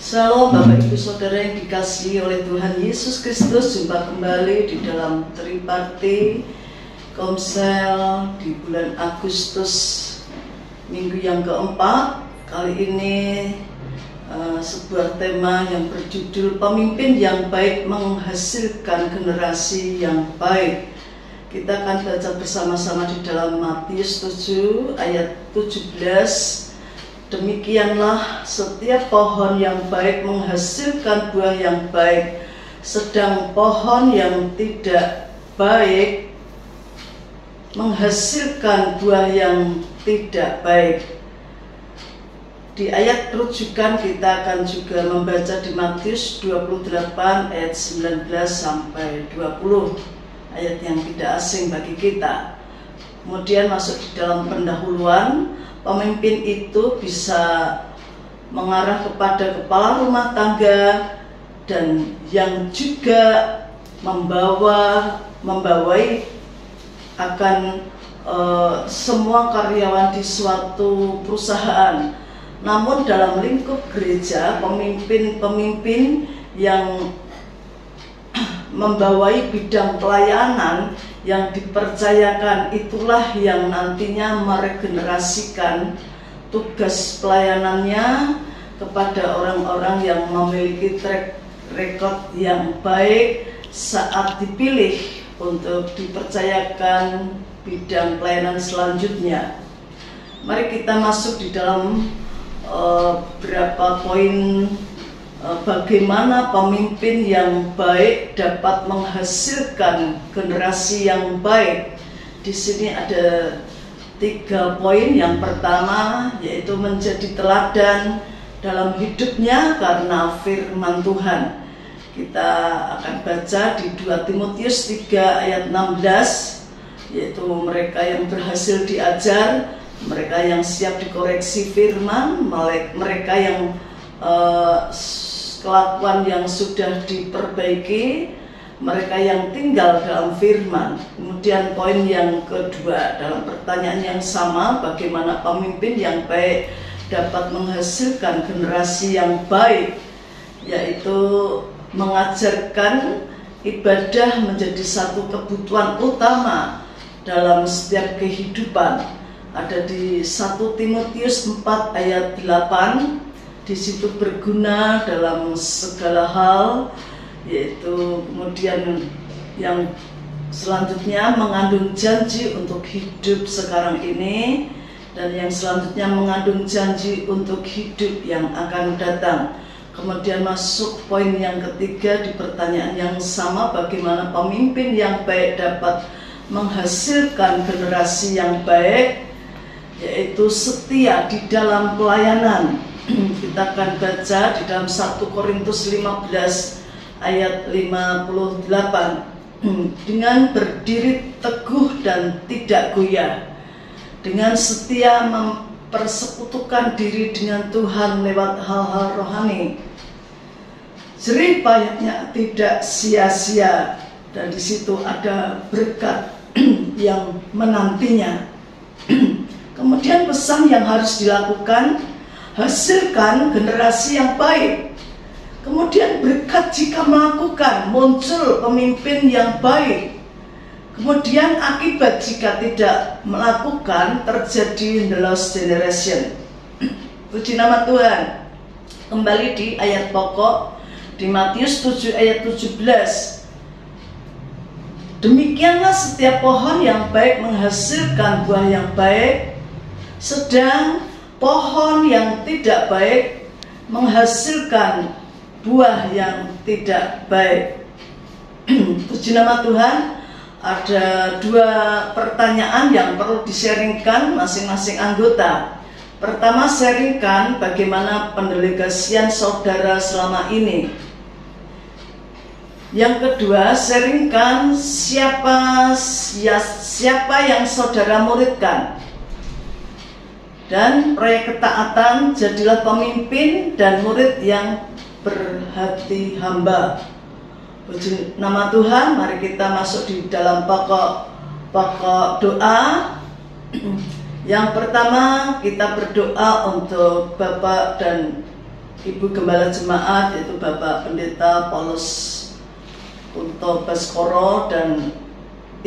Shalom Bapak Ibu Saudara yang dikasihi oleh Tuhan Yesus Kristus. Jumpa kembali di dalam Triparti Komsel di bulan Agustus, minggu yang keempat. Kali ini sebuah tema yang berjudul Pemimpin yang Baik Menghasilkan Generasi yang Baik. Kita akan baca bersama-sama di dalam Matius 7 ayat 17. Demikianlah setiap pohon yang baik menghasilkan buah yang baik, sedang pohon yang tidak baik menghasilkan buah yang tidak baik. Di ayat rujukan kita akan juga membaca di Matius 28 ayat 19 sampai 20, ayat yang tidak asing bagi kita. Kemudian masuk di dalam pendahuluan. Pemimpin itu bisa mengarah kepada kepala rumah tangga dan yang juga membawai akan semua karyawan di suatu perusahaan. Namun dalam lingkup gereja, pemimpin-pemimpin yang membawai bidang pelayanan yang dipercayakan itulah yang nantinya meregenerasikan tugas pelayanannya kepada orang-orang yang memiliki track record yang baik saat dipilih untuk dipercayakan bidang pelayanan selanjutnya. Mari kita masuk di dalam beberapa poin bagaimana pemimpin yang baik dapat menghasilkan generasi yang baik. Di sini ada 3 poin. Yang pertama yaitu menjadi teladan dalam hidupnya karena firman Tuhan. Kita akan baca di 2 Timotius 3 ayat 16, yaitu mereka yang berhasil diajar, mereka yang siap dikoreksi firman, mereka yang kelakuan yang sudah diperbaiki, mereka yang tinggal dalam firman. Kemudian poin yang kedua dalam pertanyaan yang sama, bagaimana pemimpin yang baik dapat menghasilkan generasi yang baik, yaitu mengajarkan ibadah menjadi satu kebutuhan utama dalam setiap kehidupan. Ada di 1 Timotius 4 ayat 8. Di situ berguna dalam segala hal, yaitu kemudian yang selanjutnya mengandung janji untuk hidup sekarang ini, dan yang selanjutnya mengandung janji untuk hidup yang akan datang. Kemudian masuk poin yang ketiga di pertanyaan yang sama, bagaimana pemimpin yang baik dapat menghasilkan generasi yang baik, yaitu setia di dalam pelayanan. Kita akan baca di dalam 1 Korintus 15 ayat 58. Dengan berdiri teguh dan tidak goyah, dengan setia mempersekutukan diri dengan Tuhan lewat hal-hal rohani, jerih payahnya tidak sia-sia, dan di situ ada berkat yang menantinya. Kemudian pesan yang harus dilakukan, hasilkan generasi yang baik. Kemudian berkat jika melakukan, muncul pemimpin yang baik. Kemudian akibat jika tidak melakukan, terjadi the lost generation. Puji nama Tuhan. Kembali di ayat pokok di Matius 7 ayat 17. Demikianlah setiap pohon yang baik menghasilkan buah yang baik, sedang pohon yang tidak baik menghasilkan buah yang tidak baik. Puji nama Tuhan. Ada 2 pertanyaan yang perlu di-sharingkan masing-masing anggota. Pertama, sharingkan bagaimana pendelegasian saudara selama ini. Yang kedua, sharingkan siapa yang saudara muridkan. Dan proyek ketaatan, jadilah pemimpin dan murid yang berhati hamba. Puji nama Tuhan. Mari kita masuk di dalam pokok doa. Yang pertama, kita berdoa untuk Bapak dan Ibu Gembala Jemaat, yaitu Bapak Pendeta Paulus Kunto Baskoro dan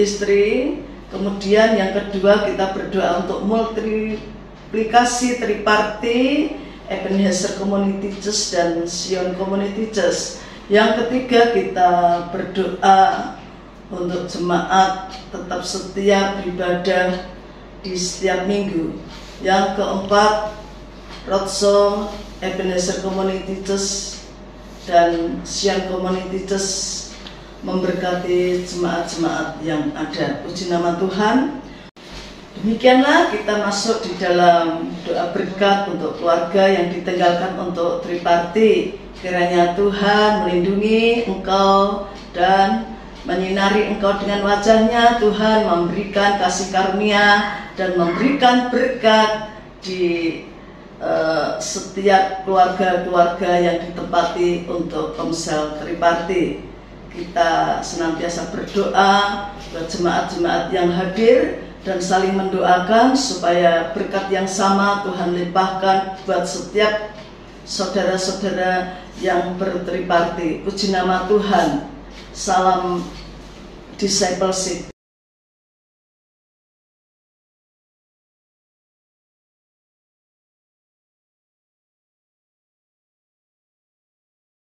istri. Kemudian yang kedua, kita berdoa untuk multiplikasi triparti Ebenezer Community Church dan Sion Community Church. Yang ketiga, kita berdoa untuk jemaat tetap setia beribadah di setiap minggu. Yang keempat, Roadshow Ebenezer Community Church dan Sion Community Church memberkati jemaat-jemaat yang ada. Puji nama Tuhan. Demikianlah kita masuk di dalam doa berkat untuk keluarga yang ditinggalkan untuk triparti. Kiranya Tuhan melindungi engkau dan menyinari engkau dengan wajahnya. Tuhan memberikan kasih karunia dan memberikan berkat di setiap keluarga-keluarga yang ditempati untuk Komsel Triparti. Kita senantiasa berdoa buat jemaat-jemaat yang hadir dan saling mendoakan supaya berkat yang sama Tuhan limpahkan buat setiap saudara-saudara yang bertriparti. Puji nama Tuhan. Salam discipleship.